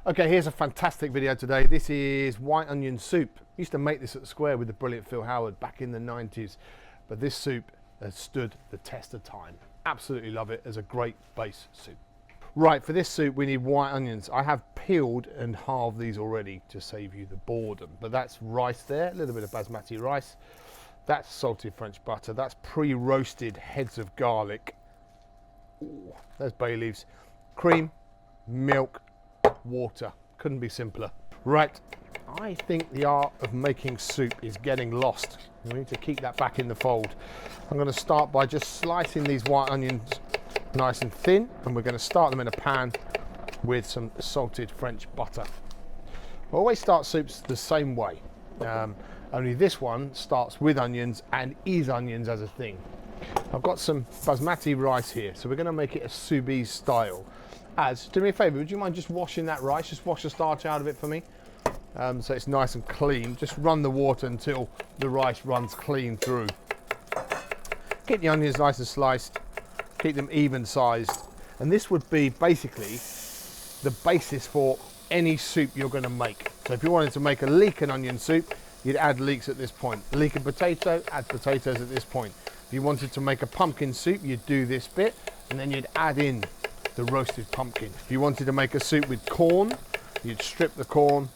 Okay, here's a fantastic video today. This is white onion soup. Used to make this at the Square with the brilliant Phil Howard back in the 90s, but this soup has stood the test of time. Absolutely love it as a great base soup. Right, for this soup we need white onions. I have peeled and halved these already to save you the boredom, but that's rice there, a little bit of basmati rice. That's salted French butter. That's pre-roasted heads of garlic. Ooh, there's bay leaves. Cream, milk, water. Couldn't be simpler. Right, I think the art of making soup is getting lost. We need to keep that back in the fold. I'm going to start by just slicing these white onions nice and thin, and we're going to start them in a pan with some salted French butter. I always start soups the same way, only this one starts with onions and is onions as a thing. I've got some basmati rice here, so we're going to make it a Soubise style. Do me a favour, would you mind just washing that rice? Just wash the starch out of it for me, so it's nice and clean. Just run the water until the rice runs clean through. Keep the onions nice and sliced, keep them even sized, and this would be basically the basis for any soup you're going to make. So if you wanted to make a leek and onion soup, you'd add leeks at this point. Leek and potato, add potatoes at this point. If you wanted to make a pumpkin soup, you'd do this bit, and then you'd add in the roasted pumpkin. If you wanted to make a soup with corn, you'd strip the corn,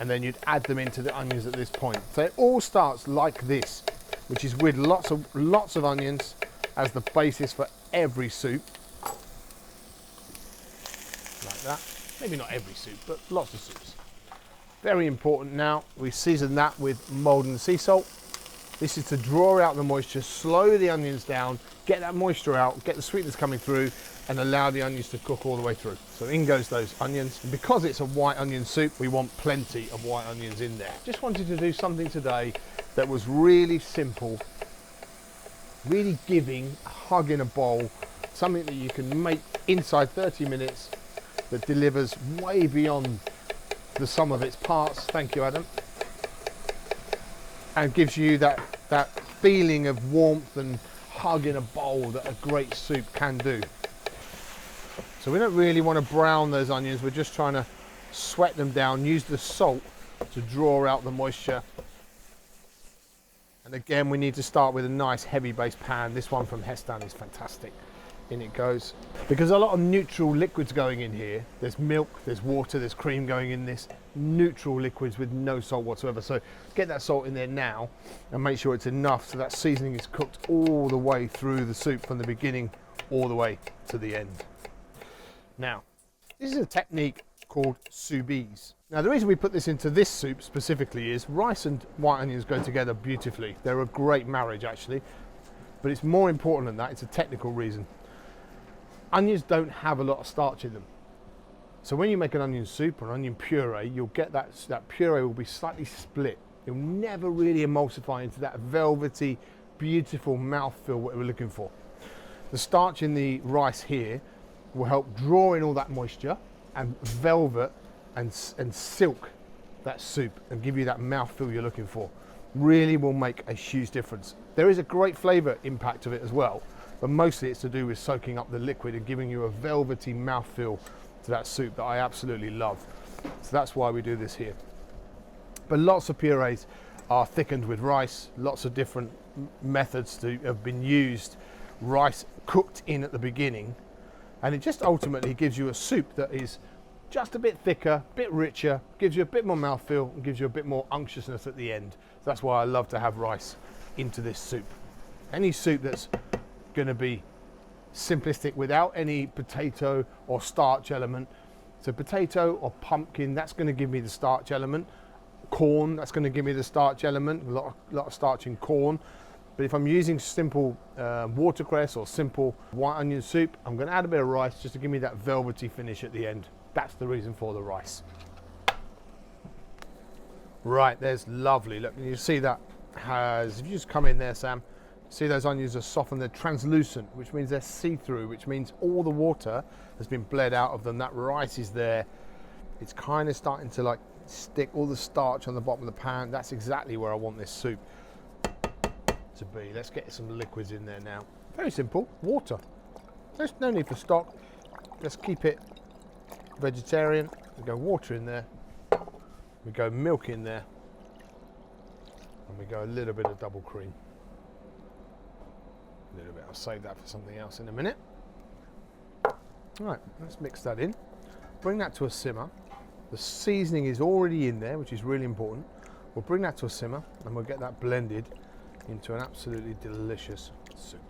and then you'd add them into the onions at this point. So it all starts like this, which is with lots of onions as the basis for every soup. Like that. Maybe not every soup, but lots of soups. Very important now, we season that with Maldon sea salt. This is to draw out the moisture, slow the onions down, get that moisture out, get the sweetness coming through, and allow the onions to cook all the way through. So in goes those onions. And because it's a white onion soup, we want plenty of white onions in there. Just wanted to do something today that was really simple, really giving, a hug in a bowl, something that you can make inside 30 minutes that delivers way beyond the sum of its parts. Thank you, Adam. And gives you that feeling of warmth and hug in a bowl that a great soup can do. So we don't really want to brown those onions, we're just trying to sweat them down, use the salt to draw out the moisture. And again, we need to start with a nice heavy base pan. This one from Hestan is fantastic. In it goes. Because a lot of neutral liquids going in here. There's milk, there's water, there's cream going in this. Neutral liquids with no salt whatsoever. So get that salt in there now and make sure it's enough so that seasoning is cooked all the way through the soup from the beginning all the way to the end. Now, this is a technique called Soubise. Now the reason we put this into this soup specifically is rice and white onions go together beautifully. They're a great marriage actually, but it's more important than that, it's a technical reason. Onions don't have a lot of starch in them. So when you make an onion soup or onion puree, you'll get that puree will be slightly split. It'll never really emulsify into that velvety, beautiful mouthfeel what we're looking for. The starch in the rice here will help draw in all that moisture and velvet and silk that soup and give you that mouthfeel you're looking for. Really will make a huge difference. There is a great flavour impact of it as well, but mostly it's to do with soaking up the liquid and giving you a velvety mouthfeel to that soup that I absolutely love. So that's why we do this here. But lots of purees are thickened with rice, lots of different methods have been used. Rice cooked in at the beginning, and it just ultimately gives you a soup that is just a bit thicker, a bit richer, gives you a bit more mouthfeel, and gives you a bit more unctuousness at the end. So that's why I love to have rice into this soup. Any soup that's going to be simplistic without any potato or starch element. So potato or pumpkin, that's going to give me the starch element. Corn, that's going to give me the starch element. A lot of starch in corn. But if I'm using simple watercress or simple white onion soup, I'm going to add a bit of rice just to give me that velvety finish at the end. That's the reason for the rice. Right, there's lovely. Look, you see that has, if you just come in there, Sam, see those onions are softened, they're translucent, which means they're see-through, which means all the water has been bled out of them. That rice is there. It's kind of starting to like stick all the starch on the bottom of the pan. That's exactly where I want this soup to be. Let's get some liquids in there now. Very simple, water. There's no need for stock. Let's keep it vegetarian. We go water in there, we go milk in there, and we go a little bit of double cream. A little bit, I'll save that for something else in a minute. Right, let's mix that in. Bring that to a simmer. The seasoning is already in there, which is really important. We'll bring that to a simmer and we'll get that blended into an absolutely delicious soup.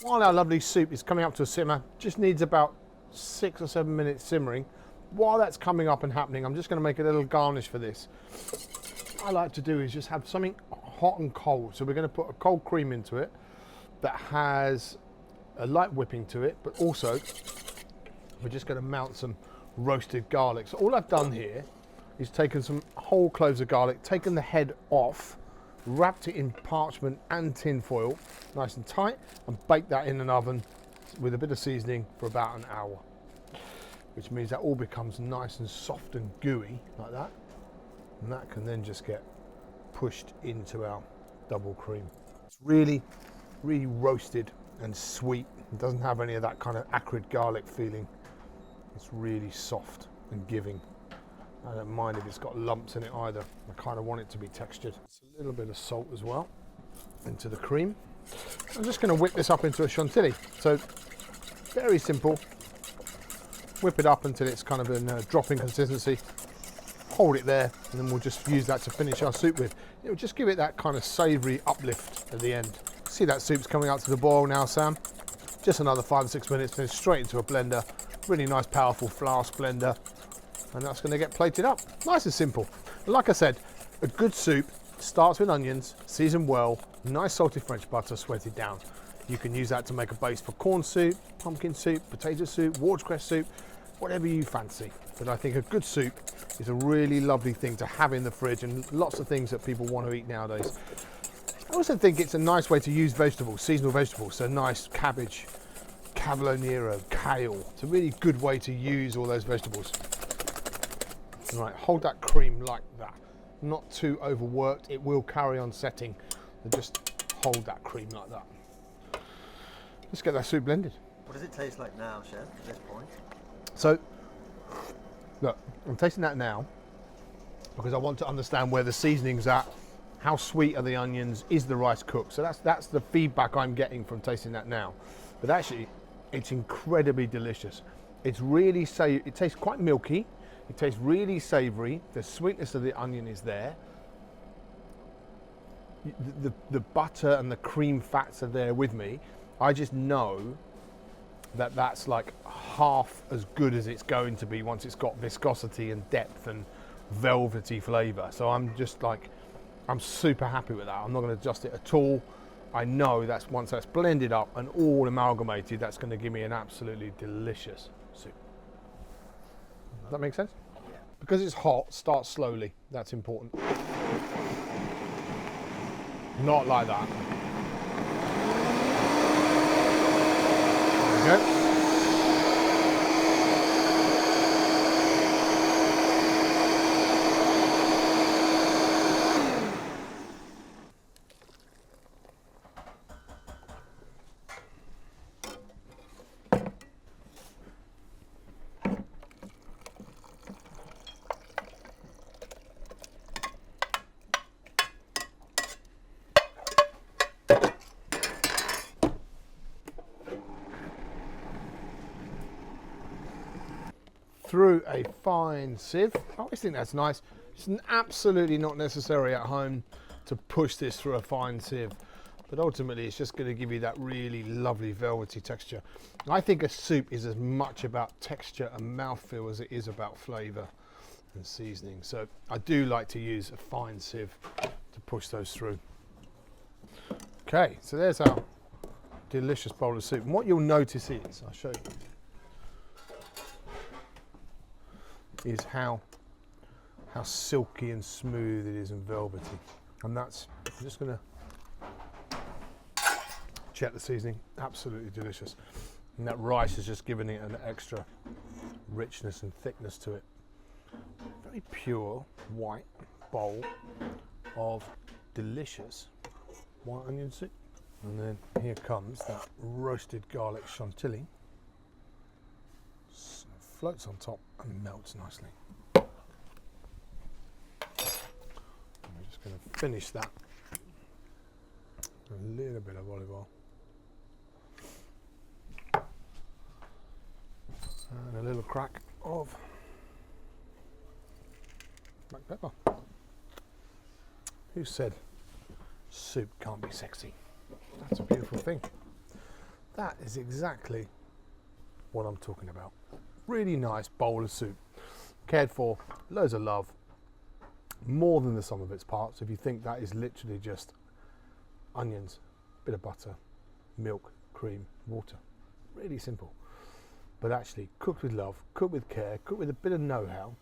While our lovely soup is coming up to a simmer, just needs about 6 or 7 minutes simmering. While that's coming up and happening, I'm just going to make a little garnish for this. What I like to do is just have something hot and cold. So we're going to put a cold cream into it that has a light whipping to it, but also we're just going to mount some roasted garlic. So all I've done here is taken some whole cloves of garlic, taken the head off, wrapped it in parchment and tin foil, nice and tight, and baked that in an oven with a bit of seasoning for about an hour, which means that all becomes nice and soft and gooey like that, and that can then just get pushed into our double cream. It's really roasted and sweet. It doesn't have any of that kind of acrid garlic feeling. It's really soft and giving. I don't mind if it's got lumps in it either. I kind of want it to be textured. It's a little bit of salt as well into the cream. I'm just going to whip this up into a chantilly. So very simple. Whip it up until it's kind of in a dropping consistency. Hold it there, and then we'll just use that to finish our soup with. It'll just give it that kind of savoury uplift at the end. See that soup's coming up to the boil now, Sam? Just another 5 or 6 minutes, then straight into a blender. Really nice, powerful flask blender. And that's going to get plated up. Nice and simple. Like I said, a good soup starts with onions, seasoned well, nice salty French butter sweated down. You can use that to make a base for corn soup, pumpkin soup, potato soup, watercress soup, whatever you fancy. But I think a good soup is a really lovely thing to have in the fridge, and lots of things that people want to eat nowadays. I also think it's a nice way to use vegetables, seasonal vegetables, so nice cabbage, cavolo nero, kale. It's a really good way to use all those vegetables. Right, hold that cream like that. Not too overworked, it will carry on setting. So just hold that cream like that. Let's get that soup blended. What does it taste like now, Chef, at this point? So, look, I'm tasting that now because I want to understand where the seasoning's at, how sweet are the onions, is the rice cooked? So that's the feedback I'm getting from tasting that now. But actually, it's incredibly delicious. It's really it tastes quite milky. It tastes really savoury. The sweetness of the onion is there. The butter and the cream fats are there with me. I just know that that's like half as good as it's going to be once it's got viscosity and depth and velvety flavour. So I'm just like, I'm super happy with that. I'm not going to adjust it at all. I know that's once that's blended up and all amalgamated, that's going to give me an absolutely delicious soup. Does that make sense? Yeah. Because it's hot, start slowly. That's important. Not like that. There we go. Through a fine sieve. I always think that's nice. It's absolutely not necessary at home to push this through a fine sieve, but ultimately it's just going to give you that really lovely velvety texture. I think a soup is as much about texture and mouthfeel as it is about flavour and seasoning. So I do like to use a fine sieve to push those through. Okay, so there's our delicious bowl of soup. And what you'll notice is, I'll show you, is how silky and smooth it is and velvety. And that's, I'm just gonna check the seasoning, absolutely delicious. And that rice is just giving it an extra richness and thickness to it. Very pure white bowl of delicious white onion soup. And then here comes that roasted garlic chantilly. floats on top and melts nicely. We're just going to finish that. A little bit of olive oil. And a little crack of black pepper. Who said soup can't be sexy? That's a beautiful thing. That is exactly what I'm talking about. Really nice bowl of soup. Cared for, loads of love, more than the sum of its parts. If you think that is literally just onions, bit of butter, milk, cream, water. Really simple. But actually cooked with love, cooked with care, cooked with a bit of know-how,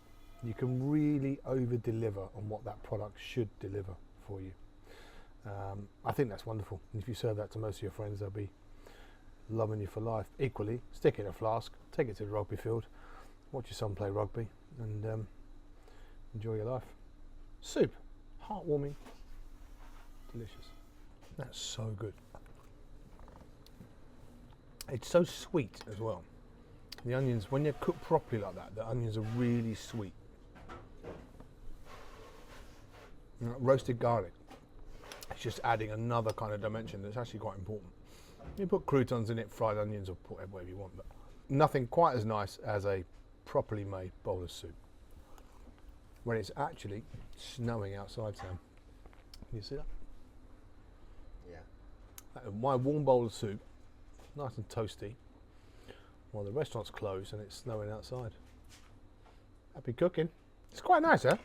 you can really over-deliver on what that product should deliver for you. I think that's wonderful. And if you serve that to most of your friends, they'll be loving you for life. Equally, stick it in a flask, take it to the rugby field, watch your son play rugby, and enjoy your life. Soup, heartwarming, delicious. That's so good. It's so sweet as well. The onions, when they're cooked properly like that, the onions are really sweet. Roasted garlic, it's just adding another kind of dimension that's actually quite important. You put croutons in it, fried onions, or put whatever you want, but nothing quite as nice as a properly made bowl of soup. When it's actually snowing outside, Sam. Can you see that? Yeah. My warm bowl of soup, nice and toasty, while the restaurant's closed and it's snowing outside. Happy cooking. It's quite nice, huh?